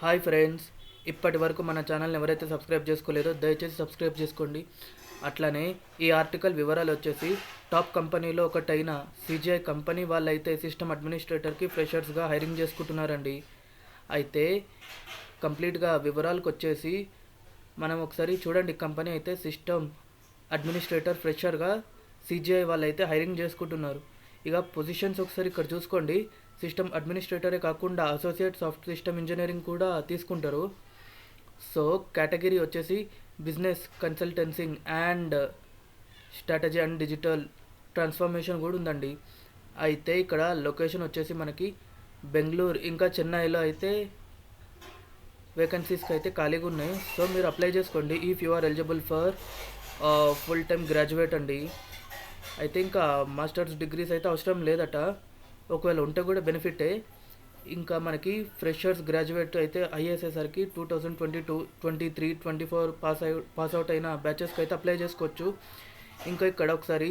Hi friends, ఇప్పటి వరకు మన ఛానల్ని ఎవరైతే సబ్స్క్రైబ్ చేసుకోలేదో దయచేసి సబ్స్క్రైబ్ చేసుకోండి. అట్లానే ఈ ఆర్టికల్ వివరాలు వచ్చేసి టాప్ కంపెనీలో ఒకటైన సిజిఐ కంపెనీ వాళ్ళైతే సిస్టమ్ అడ్మినిస్ట్రేటర్కి ఫ్రెషర్స్గా హైరింగ్ చేసుకుంటున్నారండి. అయితే కంప్లీట్గా వివరాలకు వచ్చేసి మనం ఒకసారి చూడండి. కంపెనీ అయితే సిస్టమ్ అడ్మినిస్ట్రేటర్ ఫ్రెషర్గా సిజిఐ వాళ్ళైతే హైరింగ్ చేసుకుంటున్నారు. ఇక పొజిషన్స్ ఒకసారి ఇక్కడ చూసుకోండి. సిస్టమ్ అడ్మినిస్ట్రేటరే కాకుండా అసోసియేట్ సాఫ్ట్ సిస్టమ్ ఇంజనీరింగ్ కూడా తీసుకుంటారు. సో కేటగిరీ వచ్చేసి business consultancing and strategy and digital transformation కూడా ఉందండి. అయితే ఇక్కడ లొకేషన్ వచ్చేసి మనకి బెంగళూరు ఇంకా చెన్నైలో అయితే వేకెన్సీస్కి అయితే ఖాళీగా ఉన్నాయి. సో మీరు అప్లై చేసుకోండి if you are eligible for full time graduate అండి. అయితే ఇంకా మాస్టర్స్ డిగ్రీస్ అయితే అవసరం లేదట. ఒకవేళ ఉంటే కూడా బెనిఫిటే. ఇంకా మనకి ఫ్రెషర్స్ గ్రాడ్యుయేట్ అయితే అయ్యేసేసరికి 2022, 23, 24 పాస్అవుట్ అయిన బ్యాచెస్కి అయితే అప్లై చేసుకోవచ్చు. ఇంకా ఇక్కడ ఒకసారి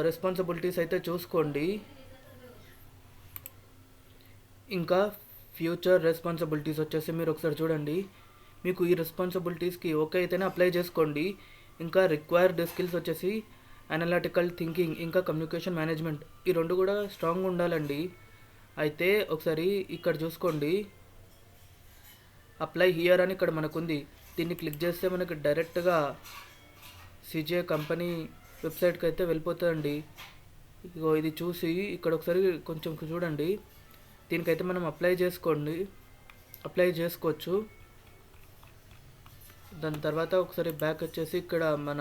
రెస్పాన్సిబిలిటీస్ అయితే చూసుకోండి. ఇంకా ఫ్యూచర్ రెస్పాన్సిబిలిటీస్ వచ్చేసి మీరు ఒకసారి చూడండి. మీకు ఈ రెస్పాన్సిబిలిటీస్కి ఓకే అయితేనే అప్లై చేసుకోండి. ఇంకా రిక్వైర్డ్ స్కిల్స్ వచ్చేసి అనలిటికల్ థింకింగ్ ఇంకా కమ్యూనికేషన్ మేనేజ్మెంట్, ఈ రెండు కూడా స్ట్రాంగ్ ఉండాలండి. అయితే ఒకసారి ఇక్కడ చూసుకోండి. అప్లై హియర్ అని ఇక్కడ మనకుంది. దీన్ని క్లిక్ చేస్తే మనకి డైరెక్ట్గా సిజిఐ కంపెనీ వెబ్సైట్కి అయితే వెళ్ళిపోతుందండి. ఇగో ఇది చూసి ఇక్కడ ఒకసారి కొంచెం చూడండి. దీనికైతే మనం అప్లై చేసుకోవచ్చు. దాని తర్వాత ఒకసారి బ్యాక్ వచ్చేసి ఇక్కడ మన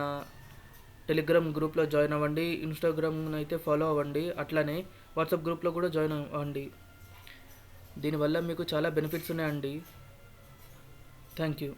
టెలిగ్రామ్ గ్రూప్లో జాయిన్ అవ్వండి, ఇన్స్టాగ్రామ్ అయితే ఫాలో అవ్వండి, అట్లానే వాట్సాప్ గ్రూప్లో కూడా జాయిన్ అవ్వండి. దీనివల్ల మీకు చాలా బెనిఫిట్స్ ఉన్నాయండి. Thank you.